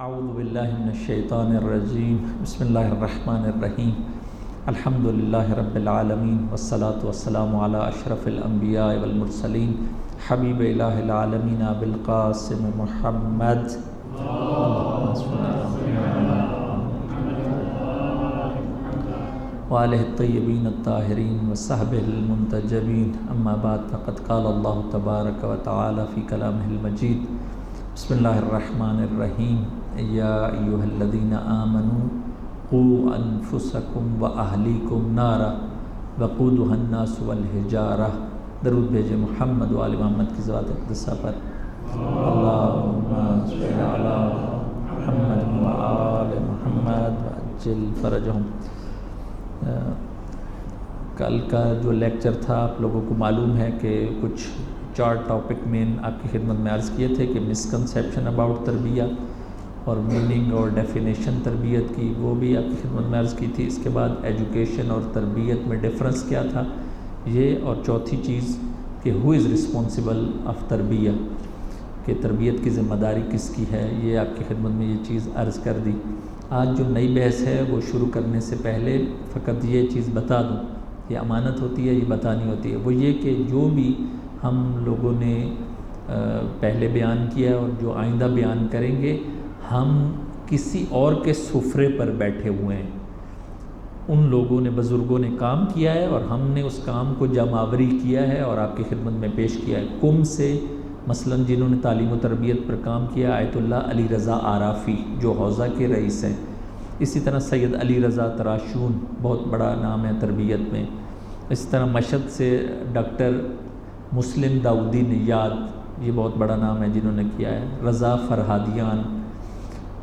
اعوذ باللہ من الشیطان الرجیم بسم اللہ الرحمن الرحیم الحمد للہ رب العالمین والصلاة والسلام علی اشرف الانبیاء والمرسلین حبیب الہ العالمین بالقاسم محمد وآلہ الطیبین الطاہرین وصحبہ المنتجبین اما بعد فقد قال اللہ تبارک و تعالی فی کلامہ المجید بسم اللہ الرحمن الرحیم یا ایہا الذین آمنوا قوا انفسکم و اہلیکم نارا وقودها الناس والحجارہ۔ درود بھیجے محمد و آل محمد کی ذات اقدسہ پر۔ اللہم صل علی محمد و آل محمد وعجل فرجہم۔ کل کا جو لیکچر تھا آپ لوگوں کو معلوم ہے کہ کچھ 4 ٹاپک میں آپ کی خدمت میں عرض کیے تھے کہ مسکنسیپشن اباؤٹ تربیہ اور میننگ اور ڈیفینیشن تربیت کی، وہ بھی آپ کی خدمت میں عرض کی تھی۔ اس کے بعد ایجوکیشن اور تربیت میں ڈفرنس کیا تھا یہ، اور چوتھی چیز کہ ہو از رسپانسبل آف تربیہ، کہ تربیت کی ذمہ داری کس کی ہے، یہ آپ کی خدمت میں یہ چیز عرض کر دی۔ آج جو نئی بحث ہے وہ شروع کرنے سے پہلے فقط یہ چیز بتا دوں، یہ امانت ہوتی ہے، یہ بتانی ہوتی ہے، وہ یہ کہ جو بھی ہم لوگوں نے پہلے بیان کیا اور جو آئندہ بیان کریں گے، ہم کسی اور کے سفرے پر بیٹھے ہوئے ہیں۔ ان لوگوں نے، بزرگوں نے کام کیا ہے اور ہم نے اس کام کو جمع آوری کیا ہے اور آپ کی خدمت میں پیش کیا ہے۔ کم سے مثلاً جنہوں نے تعلیم و تربیت پر کام کیا، آیت اللہ علی رضا آرافی جو حوزہ کے رئیس ہیں، اسی طرح سید علی رضا تراشون بہت بڑا نام ہے تربیت میں، اس طرح مشہد سے ڈاکٹر مسلم داؤدی نیاد، یہ بہت بڑا نام ہے جنہوں نے کیا ہے، رضا فرہادیان،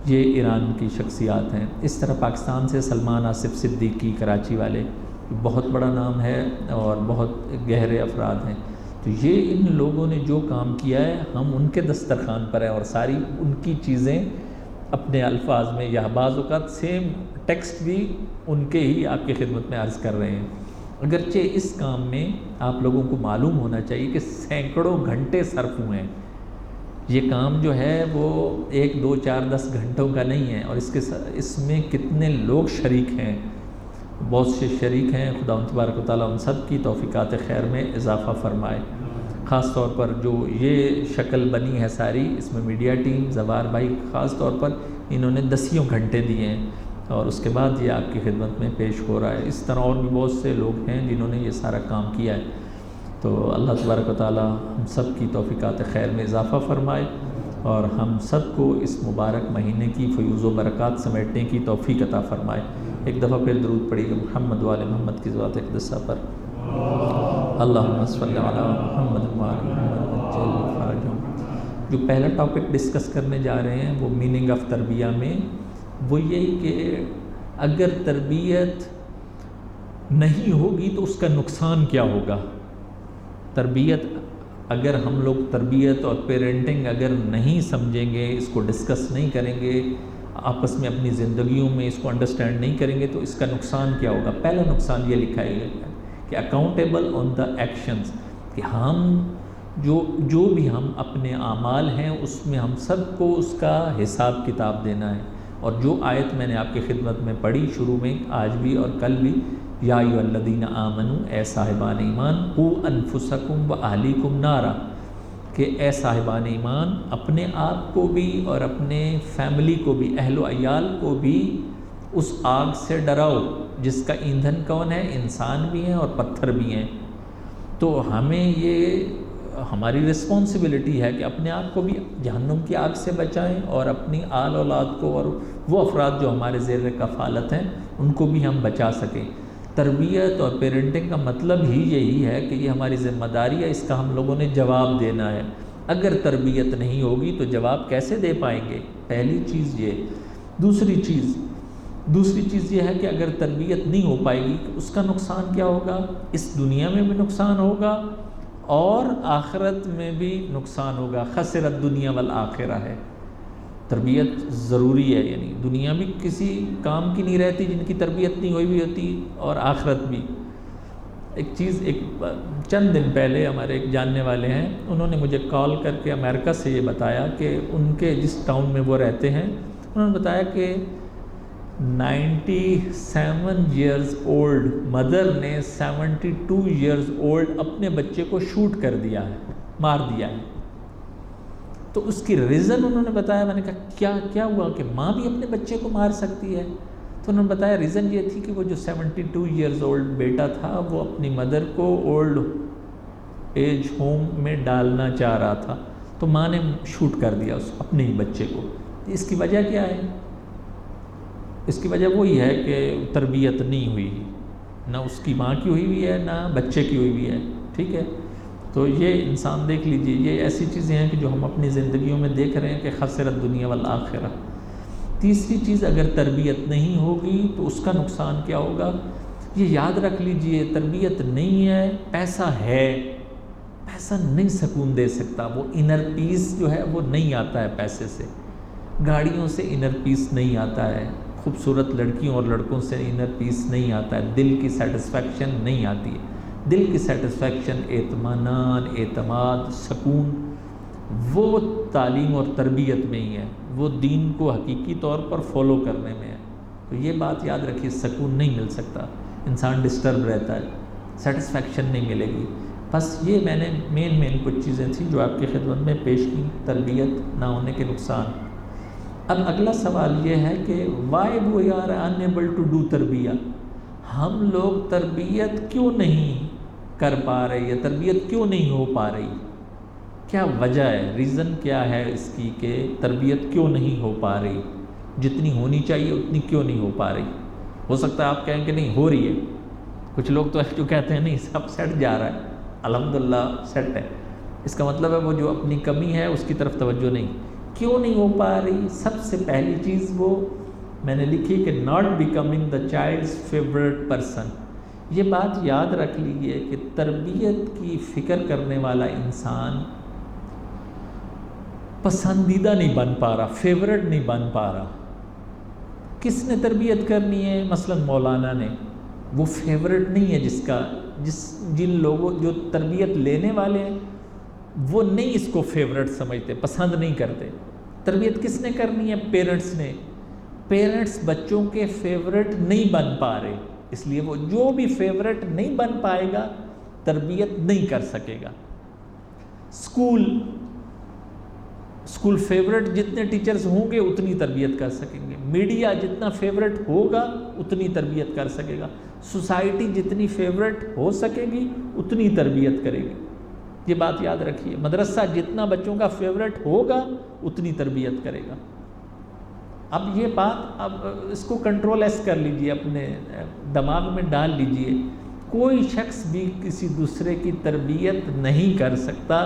یہ ایران کی شخصیات ہیں۔ اس طرح پاکستان سے سلمان آصف صدیقی کراچی والے، بہت بڑا نام ہے اور بہت گہرے افراد ہیں۔ تو یہ ان لوگوں نے جو کام کیا ہے، ہم ان کے دسترخوان پر ہیں اور ساری ان کی چیزیں اپنے الفاظ میں، یا بعض اوقات سیم ٹیکسٹ بھی ان کے ہی آپ کی خدمت میں عرض کر رہے ہیں۔ اگرچہ اس کام میں آپ لوگوں کو معلوم ہونا چاہیے کہ سینکڑوں گھنٹے صرف ہوئے ہیں۔ یہ کام جو ہے وہ 1 2 4 10 گھنٹوں کا نہیں ہے، اور اس میں کتنے لوگ شریک ہیں، بہت سے شریک ہیں۔ خدا تبارک و تعالیٰ ان سب کی توفیقات خیر میں اضافہ فرمائے۔ خاص طور پر جو یہ شکل بنی ہے ساری، اس میں میڈیا ٹیم، زوار بھائی خاص طور پر انہوں نے 10 گھنٹے دیے ہیں اور اس کے بعد یہ آپ کی خدمت میں پیش ہو رہا ہے۔ اس طرح اور بھی بہت سے لوگ ہیں جنہوں نے یہ سارا کام کیا ہے۔ تو اللہ تبارک و تعالیٰ ہم سب کی توفیقات خیر میں اضافہ فرمائے اور ہم سب کو اس مبارک مہینے کی فیوز و برکات سمیٹنے کی توفیق عطا فرمائے۔ ایک دفعہ پھر درود پڑھیے محمد و آل محمد کی ذات اقدسہ پر۔ اللہم صل علی محمد و آل محمد وعجل فرجہم۔ جو پہلا ٹاپک ڈسکس کرنے جا رہے ہیں وہ میننگ آف تربیہ میں، وہ یہی کہ اگر تربیت نہیں ہوگی تو اس کا نقصان کیا ہوگا۔ تربیت، اگر ہم لوگ تربیت اور پیرنٹنگ اگر نہیں سمجھیں گے، اس کو ڈسکس نہیں کریں گے آپس میں اپنی زندگیوں میں، اس کو انڈرسٹینڈ نہیں کریں گے تو اس کا نقصان کیا ہوگا۔ پہلا نقصان یہ لکھا ہے کہ اکاؤنٹیبل آن دا ایکشنز، کہ ہم جو بھی ہم اپنے اعمال ہیں اس میں ہم سب کو اس کا حساب کتاب دینا ہے۔ اور جو آیت میں نے آپ کی خدمت میں پڑھی شروع میں، آج بھی اور کل بھی، یا ایھا الذین آمنوا، اے صاحبان ایمان، قوا انفسکم و اہلیکم نارا، کہ اے صاحبان ایمان اپنے آپ کو بھی اور اپنے فیملی کو بھی، اہل و عیال کو بھی اس آگ سے ڈراؤ جس کا ایندھن کون ہے؟ انسان بھی ہیں اور پتھر بھی ہیں۔ تو ہمیں یہ ہماری رسپانسبلٹی ہے کہ اپنے آپ کو بھی جہنم کی آگ سے بچائیں اور اپنی آل اولاد کو اور وہ افراد جو ہمارے زیر کفالت ہیں ان کو بھی ہم بچا سکیں۔ تربیت اور پیرنٹنگ کا مطلب ہی یہی ہے کہ یہ ہماری ذمہ داری ہے، اس کا ہم لوگوں نے جواب دینا ہے۔ اگر تربیت نہیں ہوگی تو جواب کیسے دے پائیں گے؟ پہلی چیز یہ۔ دوسری چیز یہ ہے کہ اگر تربیت نہیں ہو پائے گی تو اس کا نقصان کیا ہوگا؟ اس دنیا میں بھی نقصان ہوگا اور آخرت میں بھی نقصان ہوگا۔ خسر الدنیا والآخرہ ہے۔ تربیت ضروری ہے، یعنی دنیا بھی کسی کام کی نہیں رہتی جن کی تربیت نہیں ہوئی بھی ہوتی، اور آخرت بھی۔ ایک چند دن پہلے ہمارے ایک جاننے والے ہیں، انہوں نے مجھے کال کر کے امریکہ سے یہ بتایا کہ ان کے جس ٹاؤن میں وہ رہتے ہیں انہوں نے بتایا کہ 97 ایئرز اولڈ مدر نے 72 ایئرز اولڈ اپنے بچے کو شوٹ کر دیا ہے، مار دیا ہے۔ تو اس کی ریزن انہوں نے بتایا، میں نے کہا کیا ہوا کہ ماں بھی اپنے بچے کو مار سکتی ہے؟ تو انہوں نے بتایا ریزن یہ تھی کہ وہ جو 72 ایئرز اولڈ بیٹا تھا وہ اپنی مدر کو اولڈ ایج ہوم میں ڈالنا چاہ رہا تھا، تو ماں نے شوٹ کر دیا اپنے ہی بچے کو۔ اس کی وجہ کیا ہے؟ اس کی وجہ وہی ہے کہ تربیت نہیں ہوئی، نہ اس کی ماں کی ہوئی ہے نہ بچے کی ہوئی ہے، ٹھیک ہے؟ تو یہ انسان دیکھ لیجئے، یہ ایسی چیزیں ہیں کہ جو ہم اپنی زندگیوں میں دیکھ رہے ہیں کہ خسرت دنیا والآخرہ۔ تیسری چیز، اگر تربیت نہیں ہوگی تو اس کا نقصان کیا ہوگا؟ یہ یاد رکھ لیجئے، تربیت نہیں ہے، پیسہ ہے، پیسہ نہیں سکون دے سکتا، وہ انر پیس جو ہے وہ نہیں آتا ہے پیسے سے، گاڑیوں سے انر پیس نہیں آتا ہے، خوبصورت لڑکیوں اور لڑکوں سے انر پیس نہیں آتا ہے، دل کی سیٹسفیکشن نہیں آتی ہے۔ دل کی سیٹسفیکشن، اطمینان، اعتماد، سکون، وہ تعلیم اور تربیت میں ہی ہے، وہ دین کو حقیقی طور پر فالو کرنے میں ہے۔ تو یہ بات یاد رکھیے، سکون نہیں مل سکتا، انسان ڈسٹرب رہتا ہے، سیٹسفیکشن نہیں ملے گی۔ بس یہ میں نے مین کچھ چیزیں تھیں جو آپ کی خدمت میں پیش کی، تربیت نہ ہونے کے نقصان۔ اب اگلا سوال یہ ہے کہ why we are enable to do تربیہ، ہم لوگ تربیت کیوں نہیں کر پا رہے یا تربیت کیوں نہیں ہو پا رہی؟ کیا وجہ ہے، ریزن کیا ہے اس کی کہ تربیت کیوں نہیں ہو پا رہی؟ جتنی ہونی چاہیے اتنی کیوں نہیں ہو پا رہی؟ ہو سکتا ہے آپ کہیں کہ نہیں ہو رہی ہے، کچھ لوگ تو جو کہتے ہیں نہیں سب سیٹ جا رہا ہے، الحمدللہ سیٹ ہے، اس کا مطلب ہے وہ جو اپنی کمی ہے اس کی طرف توجہ نہیں۔ کیوں نہیں ہو پا رہی؟ سب سے پہلی چیز وہ میں نے لکھی کہ not becoming the child's favourite person. یہ بات یاد رکھ لیجئے کہ تربیت کی فکر کرنے والا انسان پسندیدہ نہیں بن پا رہا، فیوریٹ نہیں بن پا رہا۔ کس نے تربیت کرنی ہے؟ مثلا مولانا نے، وہ فیوریٹ نہیں ہے، جن لوگوں جو تربیت لینے والے ہیں وہ نہیں اس کو فیوریٹ سمجھتے، پسند نہیں کرتے۔ تربیت کس نے کرنی ہے؟ پیرنٹس نے۔ پیرنٹس بچوں کے فیوریٹ نہیں بن پا رہے، اس لیے وہ جو بھی فیوریٹ نہیں بن پائے گا تربیت نہیں کر سکے گا۔ اسکول فیوریٹ جتنے ٹیچرز ہوں گے اتنی تربیت کر سکیں گے، میڈیا جتنا فیوریٹ ہوگا اتنی تربیت کر سکے گا، سوسائٹی جتنی فیوریٹ ہو سکے گی اتنی تربیت کرے گی۔ یہ بات یاد رکھیے، مدرسہ جتنا بچوں کا فیوریٹ ہوگا اتنی تربیت کرے گا۔ اب یہ بات اب اس کو کنٹرول ایس کر لیجئے، اپنے دماغ میں ڈال لیجئے، کوئی شخص بھی کسی دوسرے کی تربیت نہیں کر سکتا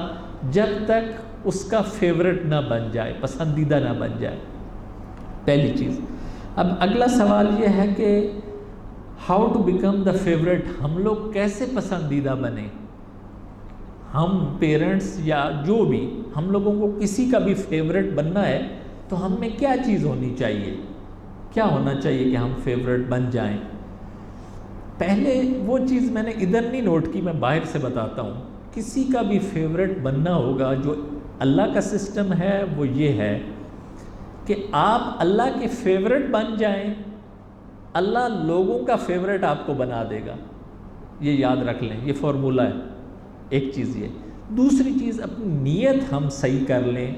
جب تک اس کا فیوریٹ نہ بن جائے، پسندیدہ نہ بن جائے، پہلی چیز۔ اب اگلا سوال یہ ہے کہ how to become the favourite, ہم لوگ کیسے پسندیدہ بنیں؟ ہم پیرنٹس یا جو بھی، ہم لوگوں کو کسی کا بھی فیوریٹ بننا ہے تو ہم میں کیا چیز ہونی چاہیے، کیا ہونا چاہیے کہ ہم فیوریٹ بن جائیں؟ پہلے وہ چیز میں نے ادھر نہیں نوٹ کی، میں باہر سے بتاتا ہوں۔ کسی کا بھی فیوریٹ بننا ہوگا، جو اللہ کا سسٹم ہے وہ یہ ہے کہ آپ اللہ کے فیوریٹ بن جائیں، اللہ لوگوں کا فیوریٹ آپ کو بنا دے گا۔ یہ یاد رکھ لیں، یہ فارمولہ ہے۔ ایک چیز یہ، دوسری چیز اپنی نیت ہم صحیح کر لیں،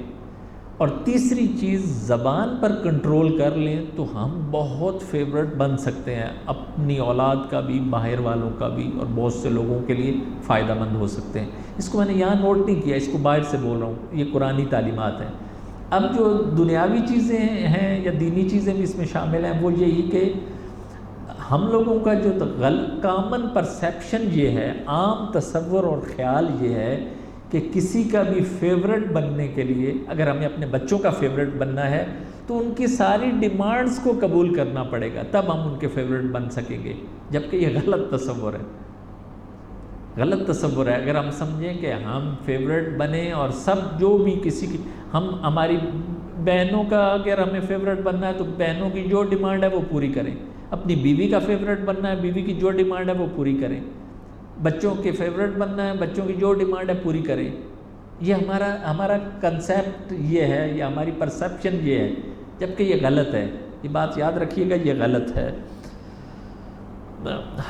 اور تیسری چیز زبان پر کنٹرول کر لیں تو ہم بہت فیوریٹ بن سکتے ہیں، اپنی اولاد کا بھی، باہر والوں کا بھی، اور بہت سے لوگوں کے لیے فائدہ مند ہو سکتے ہیں۔ اس کو میں نے یہاں نوٹ نہیں کیا، اس کو باہر سے بول رہا ہوں، یہ قرآنی تعلیمات ہیں۔ اب جو دنیاوی چیزیں ہیں یا دینی چیزیں بھی اس میں شامل ہیں، وہ یہی کہ ہم لوگوں کا جو کامن پرسیپشن یہ ہے، عام تصور اور خیال یہ ہے کہ کسی کا بھی فیوریٹ بننے کے لیے، اگر ہمیں اپنے بچوں کا فیوریٹ بننا ہے تو ان کی ساری ڈیمانڈز کو قبول کرنا پڑے گا، تب ہم ان کے فیوریٹ بن سکیں گے، جبکہ یہ غلط تصور ہے، غلط تصور ہے۔ اگر ہم سمجھیں کہ ہم فیوریٹ بنیں اور سب جو بھی کسی کی، ہماری بہنوں کا اگر ہمیں فیوریٹ بننا ہے تو بہنوں کی جو ڈیمانڈ ہے وہ پوری کریں، اپنی بیوی کا فیوریٹ بننا ہے، بیوی کی جو ڈیمانڈ ہے وہ پوری کریں، بچوں کے فیوریٹ بننا ہے، بچوں کی جو ڈیمانڈ ہے پوری کریں۔ یہ ہمارا کنسیپٹ یہ ہے، یا ہماری پرسیپشن یہ ہے جبکہ یہ غلط ہے. یہ بات یاد رکھیے گا، یہ غلط ہے.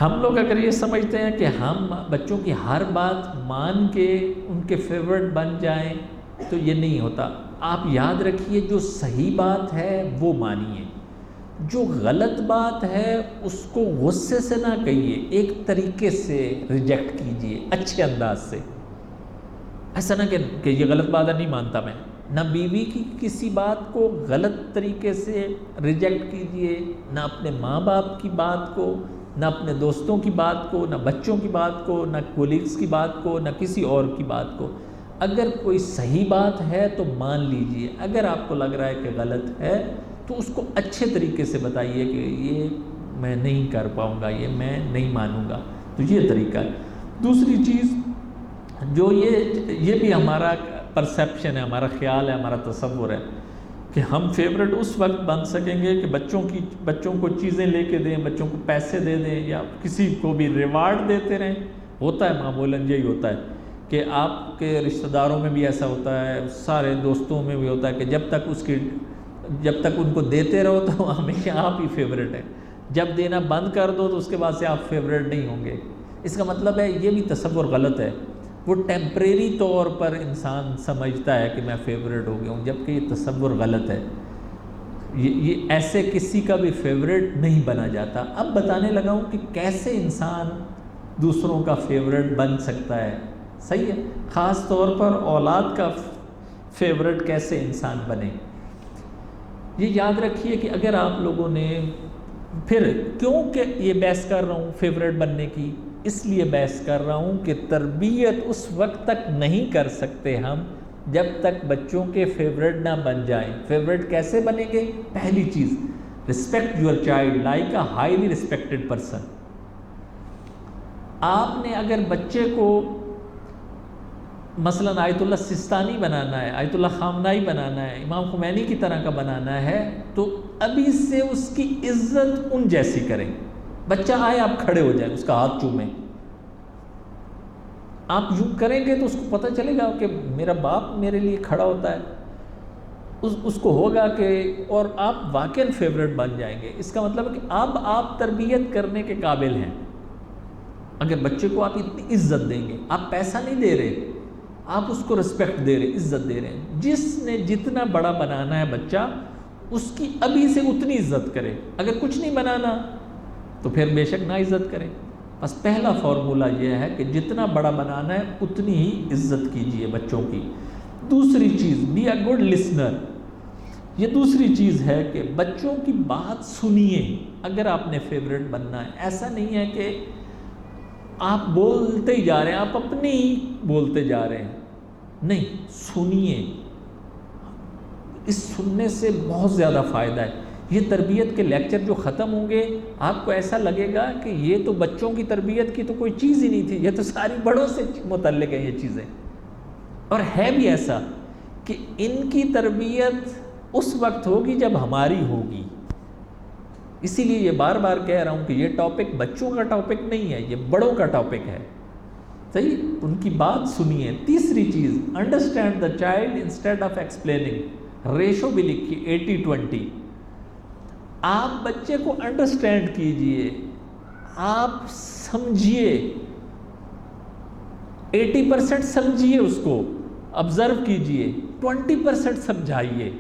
ہم لوگ اگر یہ سمجھتے ہیں کہ ہم بچوں کی ہر بات مان کے ان کے فیورٹ بن جائیں تو یہ نہیں ہوتا. آپ یاد رکھیے جو صحیح بات ہے وہ مانیے، جو غلط بات ہے اس کو غصے سے نہ کہیے، ایک طریقے سے ریجیکٹ کیجئے، اچھے انداز سے. ایسا نہ کہ یہ غلط بات ہے نہیں مانتا میں. نہ بیوی کی کسی بات کو غلط طریقے سے ریجیکٹ کیجئے، نہ اپنے ماں باپ کی بات کو، نہ اپنے دوستوں کی بات کو، نہ بچوں کی بات کو، نہ کولیگز کی بات کو، نہ کسی اور کی بات کو. اگر کوئی صحیح بات ہے تو مان لیجئے، اگر آپ کو لگ رہا ہے کہ غلط ہے تو اس کو اچھے طریقے سے بتائیے کہ یہ میں نہیں کر پاؤں گا، یہ میں نہیں مانوں گا. تو یہ طریقہ ہے. دوسری چیز جو یہ بھی ہمارا پرسیپشن ہے، ہمارا خیال ہے، ہمارا تصور ہے کہ ہم فیورٹ اس وقت بن سکیں گے کہ بچوں کو چیزیں لے کے دیں، بچوں کو پیسے دے دیں، یا کسی کو بھی ریوارڈ دیتے رہیں. ہوتا ہے معمولاً یہی ہوتا ہے کہ آپ کے رشتہ داروں میں بھی ایسا ہوتا ہے، سارے دوستوں میں بھی ہوتا ہے کہ جب تک ان کو دیتے رہو تو ہمیشہ آپ ہی فیورٹ ہیں، جب دینا بند کر دو تو اس کے بعد سے آپ فیورٹ نہیں ہوں گے. اس کا مطلب ہے یہ بھی تصور غلط ہے. وہ ٹیمپریری طور پر انسان سمجھتا ہے کہ میں فیورٹ ہو گیا ہوں، جبکہ یہ تصور غلط ہے. یہ ایسے کسی کا بھی فیورٹ نہیں بنا جاتا. اب بتانے لگا ہوں کہ کیسے انسان دوسروں کا فیورٹ بن سکتا ہے. صحیح ہے، خاص طور پر اولاد کا فیورٹ کیسے انسان بنے. یہ یاد رکھیے کہ اگر آپ لوگوں نے پھر کیوں کہ یہ بحث کر رہا ہوں فیورٹ بننے کی، اس لیے بحث کر رہا ہوں کہ تربیت اس وقت تک نہیں کر سکتے ہم جب تک بچوں کے فیورٹ نہ بن جائیں. فیورٹ کیسے بنیں گے؟ پہلی چیز، respect your child like a highly respected person. آپ نے اگر بچے کو مثلاً آیت اللہ سستانی بنانا ہے، آیت اللہ خامنائی بنانا ہے، امام خمینی کی طرح کا بنانا ہے تو ابھی سے اس کی عزت ان جیسی کریں. بچہ آئے آپ کھڑے ہو جائیں، اس کا ہاتھ چومیں. آپ یوں کریں گے تو اس کو پتہ چلے گا کہ میرا باپ میرے لیے کھڑا ہوتا ہے. اس کو ہوگا کہ، اور آپ واقعاً فیورٹ بن جائیں گے. اس کا مطلب ہے کہ اب آپ تربیت کرنے کے قابل ہیں. اگر بچے کو آپ اتنی عزت دیں گے، آپ پیسہ نہیں دے رہے، آپ اس کو رسپیکٹ دے رہے، عزت دے رہے ہیں. جس نے جتنا بڑا بنانا ہے بچہ، اس کی ابھی سے اتنی عزت کرے. اگر کچھ نہیں بنانا تو پھر بے شک نہ عزت کرے. بس پہلا فارمولہ یہ ہے کہ جتنا بڑا بنانا ہے اتنی ہی عزت کیجیے بچوں کی. دوسری چیز، بی اے گڈ لسنر. یہ دوسری چیز ہے کہ بچوں کی بات سنیے. اگر آپ نے فیورٹ بننا ہے، ایسا نہیں ہے کہ آپ بولتے ہی جا رہے ہیں، آپ اپنی ہی بولتے جا رہے ہیں. نہیں، سنیے. اس سننے سے بہت زیادہ فائدہ ہے. یہ تربیت کے لیکچر جو ختم ہوں گے، آپ کو ایسا لگے گا کہ یہ تو بچوں کی تربیت کی تو کوئی چیز ہی نہیں تھی، یہ تو ساری بڑوں سے متعلق ہیں یہ چیزیں. اور ہے بھی ایسا کہ ان کی تربیت اس وقت ہوگی جب ہماری ہوگی. اسی لیے یہ بار بار کہہ رہا ہوں کہ یہ ٹاپک بچوں کا ٹاپک نہیں ہے، یہ بڑوں کا ٹاپک ہے. صحیح، ان کی بات سنیے. تیسری چیز، understand the child instead of explaining. Ratio بھی لکھی 80-20. آپ بچے کو انڈرسٹینڈ کیجئے، آپ سمجھیے. 80% سمجھیے، اس کو آبزرو کیجئے، 20% سمجھائیے.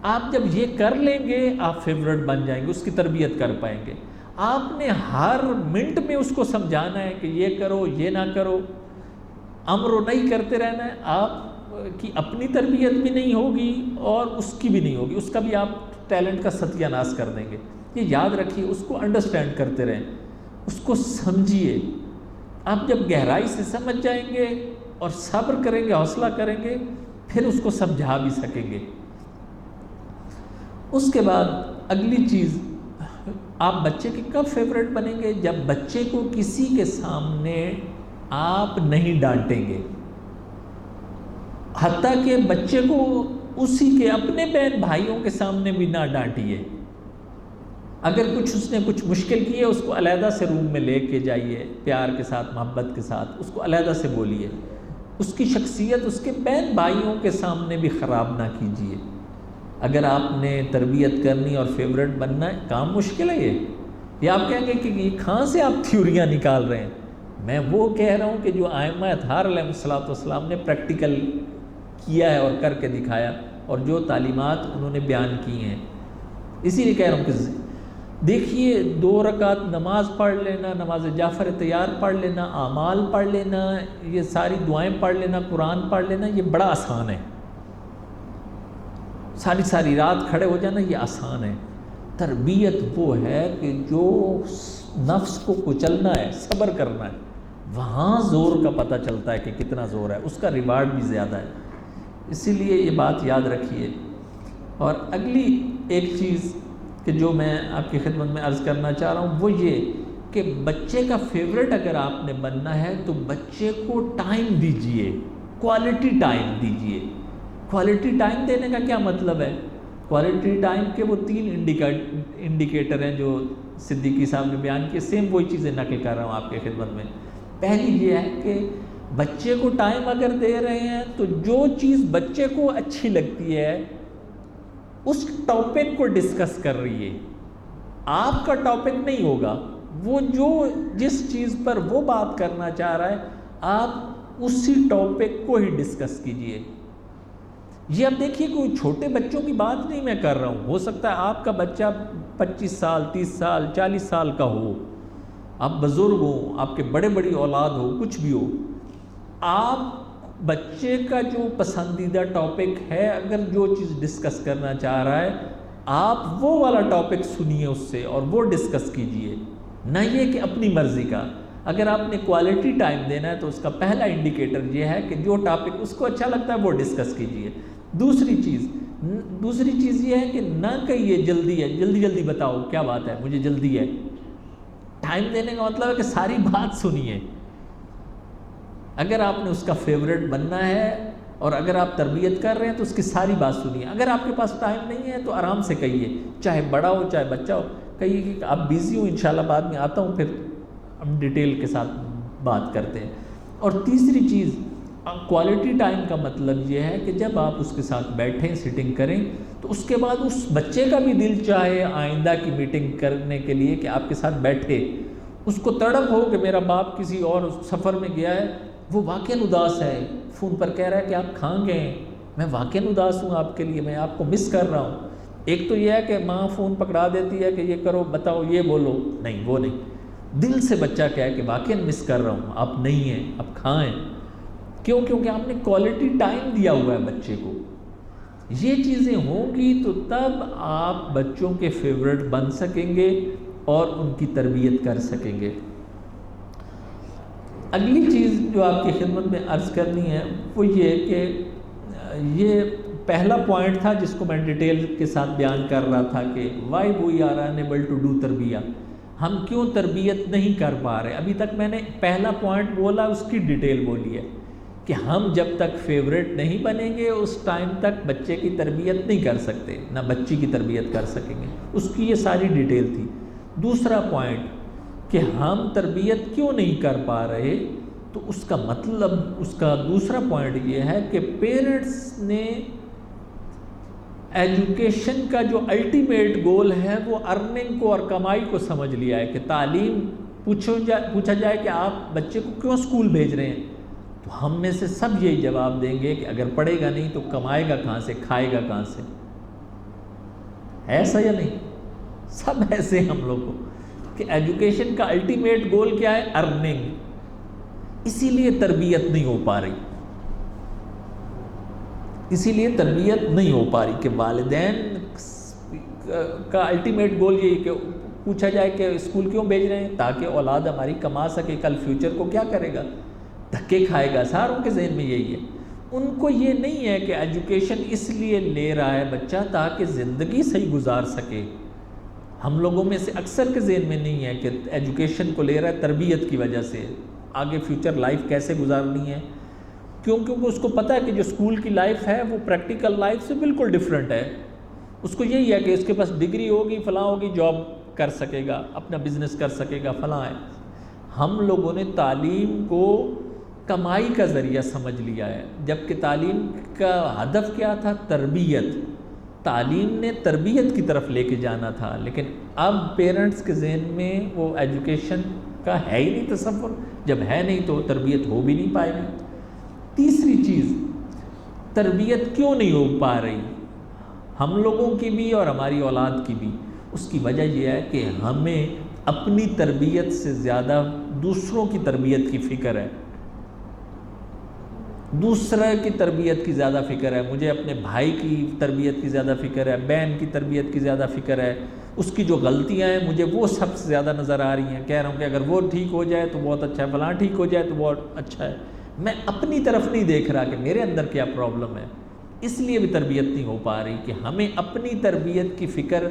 آپ جب یہ کر لیں گے آپ فیورٹ بن جائیں گے، اس کی تربیت کر پائیں گے. آپ نے ہر منٹ میں اس کو سمجھانا ہے کہ یہ کرو، یہ نہ کرو، امر و نہیں کرتے رہنا ہے. آپ کی اپنی تربیت بھی نہیں ہوگی اور اس کی بھی نہیں ہوگی، اس کا بھی آپ ٹیلنٹ کا ستیہ ناش کر دیں گے. یہ یاد رکھیے. اس کو انڈرسٹینڈ کرتے رہیں، اس کو سمجھیے. آپ جب گہرائی سے سمجھ جائیں گے اور صبر کریں گے، حوصلہ کریں گے، پھر اس کو سمجھا بھی سکیں گے. اس کے بعد اگلی چیز، آپ بچے کے کب فیورٹ بنیں گے؟ جب بچے کو کسی کے سامنے آپ نہیں ڈانٹیں گے. حتیٰ کہ بچے کو اسی کے اپنے بہن بھائیوں کے سامنے بھی نہ ڈانٹیے. اگر اس نے کچھ مشکل کی ہے، اس کو علیحدہ سے روم میں لے کے جائیے، پیار کے ساتھ، محبت کے ساتھ اس کو علیحدہ سے بولیے. اس کی شخصیت اس کے بہن بھائیوں کے سامنے بھی خراب نہ کیجیے. اگر آپ نے تربیت کرنی اور فیورٹ بننا ہے، کام مشکل ہے یہ آپ کہیں گے کہ یہ کہاں سے آپ تھیوریاں نکال رہے ہیں؟ میں وہ کہہ رہا ہوں کہ جو ائمہ اطہار علیہ السلام نے پریکٹیکل کیا ہے اور کر کے دکھایا، اور جو تعلیمات انہوں نے بیان کی ہیں. اسی لیے کہہ رہا ہوں کہ دیکھیے 2 رکعت نماز پڑھ لینا، نماز جعفر تیار پڑھ لینا، اعمال پڑھ لینا، یہ ساری دعائیں پڑھ لینا، قرآن پڑھ لینا، یہ بڑا آسان ہے. ساری رات کھڑے ہو جانا یہ آسان ہے. تربیت وہ ہے کہ جو نفس کو کچلنا ہے، صبر کرنا ہے، وہاں زور کا پتہ چلتا ہے کہ کتنا زور ہے، اس کا ریوارڈ بھی زیادہ ہے. اسی لیے یہ بات یاد رکھیے. اور اگلی ایک چیز کہ جو میں آپ کی خدمت میں عرض کرنا چاہ رہا ہوں وہ یہ کہ بچے کا فیورٹ اگر آپ نے بننا ہے تو بچے کو ٹائم دیجئے، کوالٹی ٹائم دیجئے. کوالٹی ٹائم دینے کا کیا مطلب ہے؟ کوالٹی ٹائم کے وہ 3 انڈیکیٹر ہیں جو صدیقی صاحب نے بیان کیے، سیم وہی چیزیں نقل کر رہا ہوں آپ کی خدمت میں. پہلی یہ ہے کہ بچے کو ٹائم اگر دے رہے ہیں تو جو چیز بچے کو اچھی لگتی ہے اس ٹاپک کو ڈسکس کر رہی ہے. آپ کا ٹاپک نہیں ہوگا، وہ جو جس چیز پر وہ بات کرنا چاہ رہا ہے آپ اسی ٹاپک کو ہی ڈسکس کیجئے. یہ اب دیکھیے کوئی چھوٹے بچوں کی بات نہیں میں کر رہا ہوں، ہو سکتا ہے آپ کا بچہ 25 سال 30 سال 40 سال کا ہو، آپ بزرگ ہوں، آپ کے بڑی اولاد ہو، کچھ بھی ہو، آپ بچے کا جو پسندیدہ ٹاپک ہے اگر جو چیز ڈسکس کرنا چاہ رہا ہے آپ وہ والا ٹاپک سنیے اس سے اور وہ ڈسکس کیجئے، نہ یہ کہ اپنی مرضی کا. اگر آپ نے کوالٹی ٹائم دینا ہے تو اس کا پہلا انڈیکیٹر یہ ہے کہ جو ٹاپک اس کو اچھا لگتا ہے وہ ڈسکس کیجئے. دوسری چیز یہ ہے کہ نہ کہیے جلدی ہے، جلدی بتاؤ کیا بات ہے، مجھے جلدی ہے. ٹائم دینے کا مطلب ہے کہ ساری بات سنیے. اگر آپ نے اس کا فیورٹ بننا ہے اور اگر آپ تربیت کر رہے ہیں تو اس کی ساری بات سنیے. اگر آپ کے پاس ٹائم نہیں ہے تو آرام سے کہیے، چاہے بڑا ہو چاہے بچہ ہو، کہیے کہ آپ بیزی ہوں، انشاءاللہ بعد میں آتا ہوں، پھر ہم ڈیٹیل کے ساتھ بات کرتے ہیں. اور تیسری چیز کوالٹی ٹائم کا مطلب یہ ہے کہ جب آپ اس کے ساتھ بیٹھیں، سٹنگ کریں، تو اس کے بعد اس بچے کا بھی دل چاہے آئندہ کی میٹنگ کرنے کے لیے کہ آپ کے ساتھ بیٹھے، اس کو تڑپ ہو کہ میرا باپ کسی اور سفر میں گیا ہے، وہ واقعاً اداس ہے، فون پر کہہ رہا ہے کہ آپ کہاں گئے ہیں، میں واقعاً اداس ہوں آپ کے لیے، میں آپ کو مس کر رہا ہوں. ایک تو یہ ہے کہ ماں فون پکڑا دیتی ہے کہ یہ کرو بتاؤ یہ بولو، نہیں وہ نہیں، دل سے بچہ کہے کہ واقعاً مس کر رہا ہوں، آپ نہیں ہیں، آپ کہاں ہیں. کیوں؟ کیونکہ آپ نے کوالٹی ٹائم دیا ہوا ہے بچے کو. یہ چیزیں ہوں گی تو تب آپ بچوں کے فیورٹ بن سکیں گے اور ان کی تربیت کر سکیں گے. اگلی چیز جو آپ کی خدمت میں عرض کرنی ہے وہ یہ کہ یہ پہلا پوائنٹ تھا جس کو میں ڈیٹیل کے ساتھ بیان کر رہا تھا کہ why we are enable to do تربیہ، ہم کیوں تربیت نہیں کر پا رہے. ابھی تک میں نے پہلا پوائنٹ بولا، اس کی ڈیٹیل بولی ہے کہ ہم جب تک فیورٹ نہیں بنیں گے اس ٹائم تک بچے کی تربیت نہیں کر سکتے، نہ بچی کی تربیت کر سکیں گے. اس کی یہ ساری ڈیٹیل تھی. دوسرا پوائنٹ کہ ہم تربیت کیوں نہیں کر پا رہے، تو اس کا مطلب، اس کا دوسرا پوائنٹ یہ ہے کہ پیرنٹس نے ایجوکیشن کا جو الٹیمیٹ گول ہے وہ ارننگ کو اور کمائی کو سمجھ لیا ہے. کہ تعلیم پوچھا جائے کہ آپ بچے کو کیوں اسکول بھیج رہے ہیں، تو ہم میں سے سب یہی جواب دیں گے کہ اگر پڑھے گا نہیں تو کمائے گا کہاں سے، کھائے گا کہاں سے. ایسا یا نہیں؟ سب ایسے ہم لوگ کو کہ ایجوکیشن کا الٹیمیٹ گول کیا ہے، ارننگ. اسی لیے تربیت نہیں ہو پا رہی، اسی لیے تربیت نہیں ہو پا رہی کہ والدین کا الٹیمیٹ گول یہی کہ پوچھا جائے کہ اسکول کیوں بھیج رہے ہیں، تاکہ اولاد ہماری کما سکے، کل فیوچر کو کیا کرے گا، دھکے کھائے گا. ساروں کے ذہن میں یہی ہے. ان کو یہ نہیں ہے کہ ایجوکیشن اس لیے لے رہا ہے بچہ تاکہ زندگی صحیح گزار سکے. ہم لوگوں میں سے اکثر کے ذہن میں نہیں ہے کہ ایجوکیشن کو لے رہا ہے تربیت کی وجہ سے، آگے فیوچر لائف کیسے گزارنی ہے. کیونکہ اس کو پتہ ہے کہ جو اسکول کی لائف ہے وہ پریکٹیکل لائف سے بالکل ڈیفرنٹ ہے. اس کو یہی ہے کہ اس کے پاس ڈگری ہوگی، فلاں ہوگی، جاب کر سکے گا، اپنا بزنس کر سکے گا، فلاں ہے. ہم لوگوں نے تعلیم کو کمائی کا ذریعہ سمجھ لیا ہے، جبکہ تعلیم کا ہدف کیا تھا، تربیت. تعلیم نے تربیت کی طرف لے کے جانا تھا، لیکن اب پیرنٹس کے ذہن میں وہ ایجوکیشن کا ہے ہی نہیں تصور، جب ہے نہیں تو تربیت ہو بھی نہیں پائے گی۔ تیسری چیز، تربیت کیوں نہیں ہو پا رہی ہم لوگوں کی بھی اور ہماری اولاد کی بھی؟ اس کی وجہ یہ ہے کہ ہمیں اپنی تربیت سے زیادہ دوسروں کی تربیت کی فکر ہے، دوسرے کی تربیت کی زیادہ فکر ہے، مجھے اپنے بھائی کی تربیت کی زیادہ فکر ہے، بہن کی تربیت کی زیادہ فکر ہے، اس کی جو غلطیاں ہیں مجھے وہ سب سے زیادہ نظر آ رہی ہیں، کہہ رہا ہوں کہ اگر وہ ٹھیک ہو جائے تو بہت اچھا ہے، فلاں ٹھیک ہو جائے تو بہت اچھا ہے، میں اپنی طرف نہیں دیکھ رہا کہ میرے اندر کیا پرابلم ہے۔ اس لیے بھی تربیت نہیں ہو پا رہی کہ ہمیں اپنی تربیت کی فکر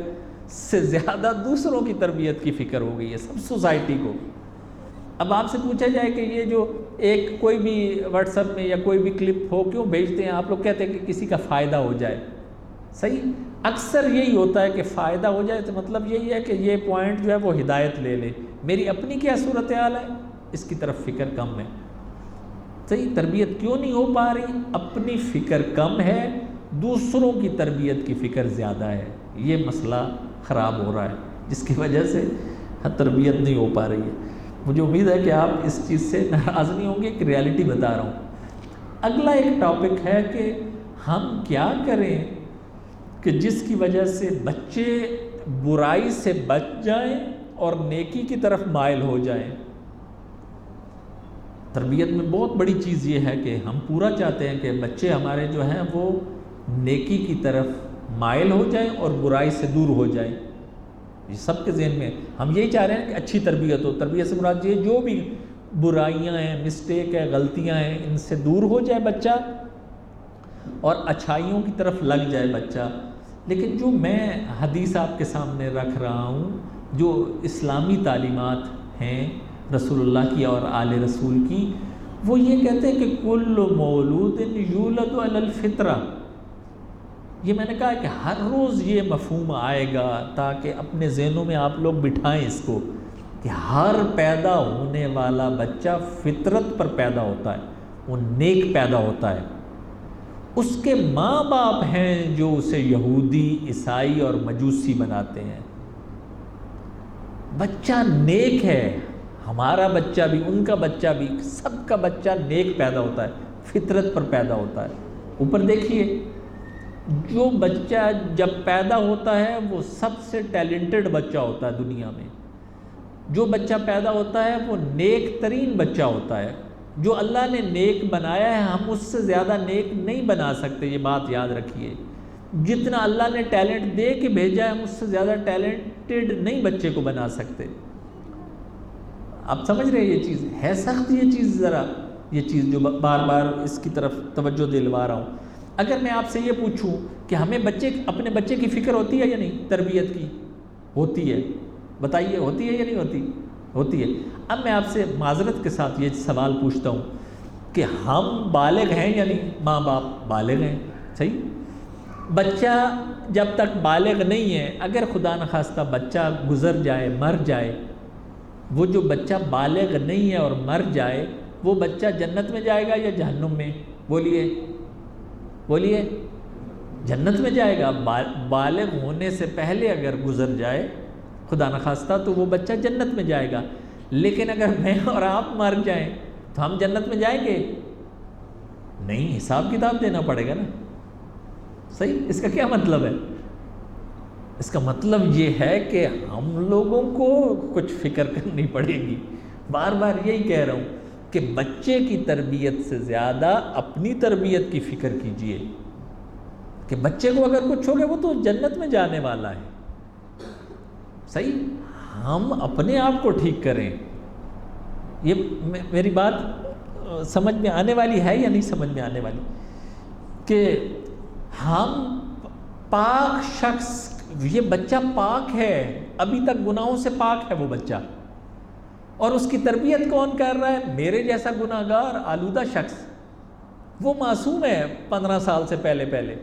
سے زیادہ دوسروں کی تربیت کی فکر ہو گئی ہے سب سوسائٹی کو۔ اب آپ سے پوچھا جائے کہ یہ جو ایک کوئی بھی واٹس ایپ میں یا کوئی بھی کلپ ہو کیوں بھیجتے ہیں آپ لوگ؟ کہتے ہیں کہ کسی کا فائدہ ہو جائے۔ صحیح، اکثر یہی ہوتا ہے کہ فائدہ ہو جائے، تو مطلب یہی ہے کہ یہ پوائنٹ جو ہے وہ ہدایت لے لے، میری اپنی کیا صورتحال ہے اس کی طرف فکر کم ہے۔ صحیح، تربیت کیوں نہیں ہو پا رہی؟ اپنی فکر کم ہے، دوسروں کی تربیت کی فکر زیادہ ہے، یہ مسئلہ خراب ہو رہا ہے جس کی وجہ سے تربیت نہیں ہو پا رہی ہے۔ مجھے امید ہے کہ آپ اس چیز سے ناراض نہیں ہوں گے کہ ریالٹی بتا رہا ہوں۔ اگلا ایک ٹاپک ہے کہ ہم کیا کریں کہ جس کی وجہ سے بچے برائی سے بچ جائیں اور نیکی کی طرف مائل ہو جائیں۔ تربیت میں بہت بڑی چیز یہ ہے کہ ہم پورا چاہتے ہیں کہ بچے ہمارے جو ہیں وہ نیکی کی طرف مائل ہو جائیں اور برائی سے دور ہو جائیں۔ یہ سب کے ذہن میں ہم یہی چاہ رہے ہیں کہ اچھی تربیت ہو۔ تربیت سے مراد یہ جو بھی برائیاں ہیں، مسٹیک ہے، غلطیاں ہیں، ان سے دور ہو جائے بچہ اور اچھائیوں کی طرف لگ جائے بچہ۔ لیکن جو میں حدیث آپ کے سامنے رکھ رہا ہوں، جو اسلامی تعلیمات ہیں رسول اللہ کی اور آل رسول کی، وہ یہ کہتے ہیں کہ کل مولود یولد علی الفطرہ۔ یہ میں نے کہا کہ ہر روز یہ مفہوم آئے گا تاکہ اپنے ذہنوں میں آپ لوگ بٹھائیں اس کو کہ ہر پیدا ہونے والا بچہ فطرت پر پیدا ہوتا ہے، وہ نیک پیدا ہوتا ہے۔ اس کے ماں باپ ہیں جو اسے یہودی، عیسائی اور مجوسی بناتے ہیں۔ بچہ نیک ہے، ہمارا بچہ بھی، ان کا بچہ بھی، سب کا بچہ نیک پیدا ہوتا ہے، فطرت پر پیدا ہوتا ہے۔ اوپر دیکھیے، جو بچہ جب پیدا ہوتا ہے وہ سب سے ٹیلنٹڈ بچہ ہوتا ہے دنیا میں۔ جو بچہ پیدا ہوتا ہے وہ نیک ترین بچہ ہوتا ہے۔ جو اللہ نے نیک بنایا ہے ہم اس سے زیادہ نیک نہیں بنا سکتے، یہ بات یاد رکھیے۔ جتنا اللہ نے ٹیلنٹ دے کے بھیجا ہے ہم اس سے زیادہ ٹیلنٹڈ نہیں بچے کو بنا سکتے۔ آپ سمجھ رہے ہیں یہ چیز ہے سخت، یہ چیز ذرا، یہ چیز جو بار بار اس کی طرف توجہ دلوا رہا ہوں۔ اگر میں آپ سے یہ پوچھوں کہ ہمیں اپنے بچے کی فکر ہوتی ہے یا نہیں؟ تربیت کی ہوتی ہے، بتائیے ہوتی ہے یا نہیں ہوتی؟ ہوتی ہے۔ اب میں آپ سے معذرت کے ساتھ یہ سوال پوچھتا ہوں کہ ہم بالغ ہیں یا نہیں؟ ماں باپ بالغ ہیں، صحیح؟ بچہ جب تک بالغ نہیں ہے، اگر خدا نخواستہ بچہ گزر جائے، مر جائے، وہ جو بچہ بالغ نہیں ہے اور مر جائے، وہ بچہ جنت میں جائے گا یا جہنم میں؟ بولیے، جنت میں جائے گا۔ بالغ ہونے سے پہلے اگر گزر جائے خدا نخواستہ تو وہ بچہ جنت میں جائے گا۔ لیکن اگر میں اور آپ مر جائیں تو ہم جنت میں جائیں گے؟ نہیں، حساب کتاب دینا پڑے گا نا۔ صحیح، اس کا کیا مطلب ہے؟ اس کا مطلب یہ ہے کہ ہم لوگوں کو کچھ فکر کرنی پڑے گی۔ بار بار یہی کہہ رہا ہوں کہ بچے کی تربیت سے زیادہ اپنی تربیت کی فکر کیجئے کہ بچے کو اگر کچھ ہو گیا وہ تو جنت میں جانے والا ہے۔ صحیح، ہم اپنے آپ کو ٹھیک کریں۔ یہ میری بات سمجھ میں آنے والی ہے یا نہیں سمجھ میں آنے والی؟ کہ ہم پاک شخص، یہ بچہ پاک ہے، ابھی تک گناہوں سے پاک ہے وہ بچہ، اور اس کی تربیت کون کر رہا ہے؟ میرے جیسا گناہگار آلودہ شخص۔ وہ معصوم ہے 15 سال سے پہلے،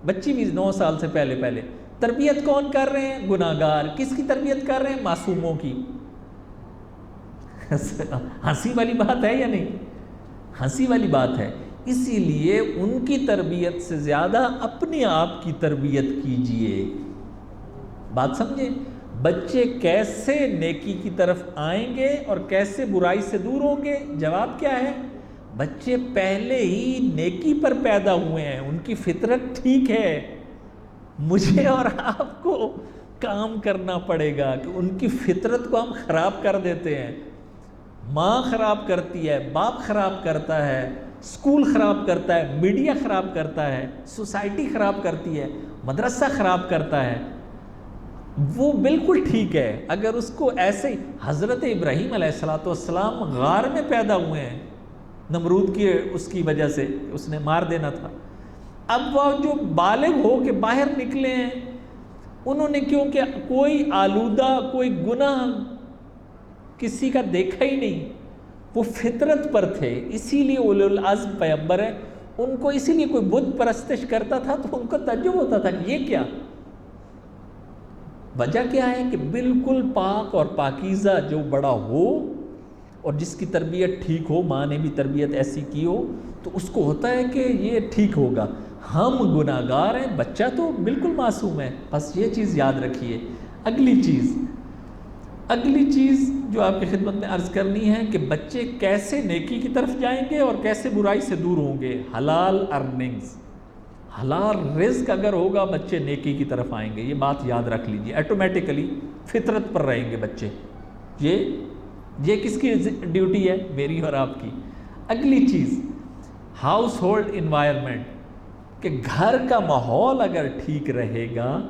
بچی بھی 9 سال سے پہلے۔ تربیت کون کر رہے ہیں؟ گناہگار۔ کس کی تربیت کر رہے ہیں؟ معصوموں کی۔ ہنسی والی بات ہے یا نہیں؟ ہنسی والی بات ہے اسی لیے ان کی تربیت سے زیادہ اپنے آپ کی تربیت کیجئے۔ بات سمجھیں؟ بچے کیسے نیکی کی طرف آئیں گے اور کیسے برائی سے دور ہوں گے؟ جواب کیا ہے؟ بچے پہلے ہی نیکی پر پیدا ہوئے ہیں، ان کی فطرت ٹھیک ہے۔ مجھے اور آپ کو کام کرنا پڑے گا کہ ان کی فطرت کو ہم خراب کر دیتے ہیں۔ ماں خراب کرتی ہے، باپ خراب کرتا ہے، اسکول خراب کرتا ہے، میڈیا خراب کرتا ہے، سوسائٹی خراب کرتی ہے، مدرسہ خراب کرتا ہے۔ وہ بالکل ٹھیک ہے اگر اس کو ایسے ہی حضرت ابراہیم علیہ السلام غار میں پیدا ہوئے ہیں نمرود کی اس کی وجہ سے، اس نے مار دینا تھا۔ اب وہ جو بالغ ہو کے باہر نکلے ہیں، انہوں نے کیونکہ کوئی آلودہ کوئی گناہ کسی کا دیکھا ہی نہیں، وہ فطرت پر تھے، اسی لیے اولو العزم پیغمبر ہے۔ ان کو اسی لیے کوئی بت پرستش کرتا تھا تو ان کو تعجب ہوتا تھا کہ یہ کیا؟ وجہ کیا ہے کہ بالکل پاک اور پاکیزہ جو بڑا ہو اور جس کی تربیت ٹھیک ہو، ماں نے بھی تربیت ایسی کی ہو تو اس کو ہوتا ہے کہ یہ ٹھیک ہوگا۔ ہم گناہ گار ہیں، بچہ تو بالکل معصوم ہے۔ بس یہ چیز یاد رکھیے۔ اگلی چیز جو آپ کی خدمت میں عرض کرنی ہے کہ بچے کیسے نیکی کی طرف جائیں گے اور کیسے برائی سے دور ہوں گے۔ حلال ارننگز، حلال رزق اگر ہوگا بچے نیکی کی طرف آئیں گے۔ یہ بات یاد رکھ لیجئے، ایٹومیٹیکلی فطرت پر رہیں گے بچے۔ یہ کس کی ڈیوٹی ہے؟ میری اور آپ کی۔ اگلی چیز ہاؤس ہولڈ انوائرمنٹ، کہ گھر کا ماحول اگر ٹھیک رہے گا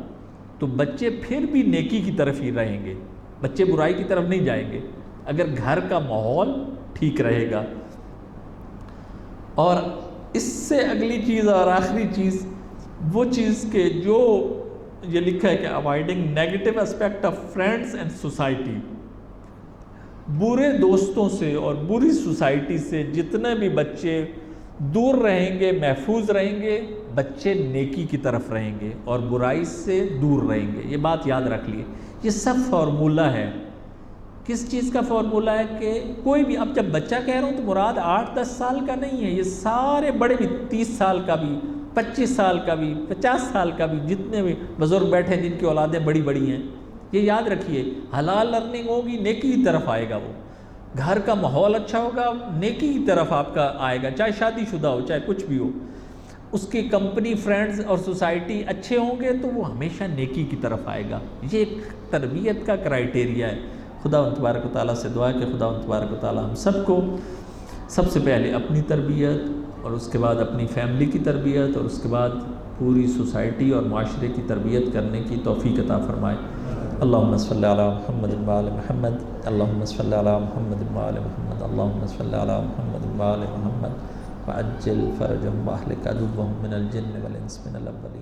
تو بچے پھر بھی نیکی کی طرف ہی رہیں گے، بچے برائی کی طرف نہیں جائیں گے اگر گھر کا ماحول ٹھیک رہے گا۔ اور اس سے اگلی چیز اور آخری چیز وہ چیز کہ جو یہ لکھا ہے کہ avoiding negative aspect of friends and society, برے دوستوں سے اور بری سوسائٹی سے جتنے بھی بچے دور رہیں گے، محفوظ رہیں گے، بچے نیکی کی طرف رہیں گے اور برائی سے دور رہیں گے۔ یہ بات یاد رکھ لیے۔ یہ سب فارمولہ ہے۔ کس چیز کا فارمولہ ہے؟ کہ کوئی بھی، اب جب بچہ کہہ رہا ہوں تو مراد 8-10 سال کا نہیں ہے، یہ سارے بڑے بھی، 30 سال کا بھی، 25 سال کا بھی، 50 سال کا بھی، جتنے بھی بزرگ بیٹھے جن کی اولادیں بڑی بڑی ہیں، یہ یاد رکھیے۔ حلال ارننگ ہوگی، نیکی کی طرف آئے گا وہ۔ گھر کا ماحول اچھا ہوگا، نیکی کی طرف آپ کا آئے گا، چاہے شادی شدہ ہو، چاہے کچھ بھی ہو۔ اس کی کمپنی، فرینڈز اور سوسائٹی اچھے ہوں گے تو وہ ہمیشہ نیکی کی طرف آئے گا۔ یہ ایک تربیت کا کرائیٹیریا ہے۔ خدا تبارک و تعالیٰ سے دعا ہے کہ خدا تبارک و تعالیٰ ہم سب کو سب سے پہلے اپنی تربیت اور اس کے بعد اپنی فیملی کی تربیت اور اس کے بعد پوری سوسائٹی اور معاشرے کی تربیت کرنے کی توفیق عطا فرمائے۔ اللہم صلی علی محمد و آل محمد، اللہم صلی علی محمد و آل محمد، اللہم صلی علی محمد و آل محمد، وعجل فرجهم واہلک عدوهم من الجن والانس من الاولین۔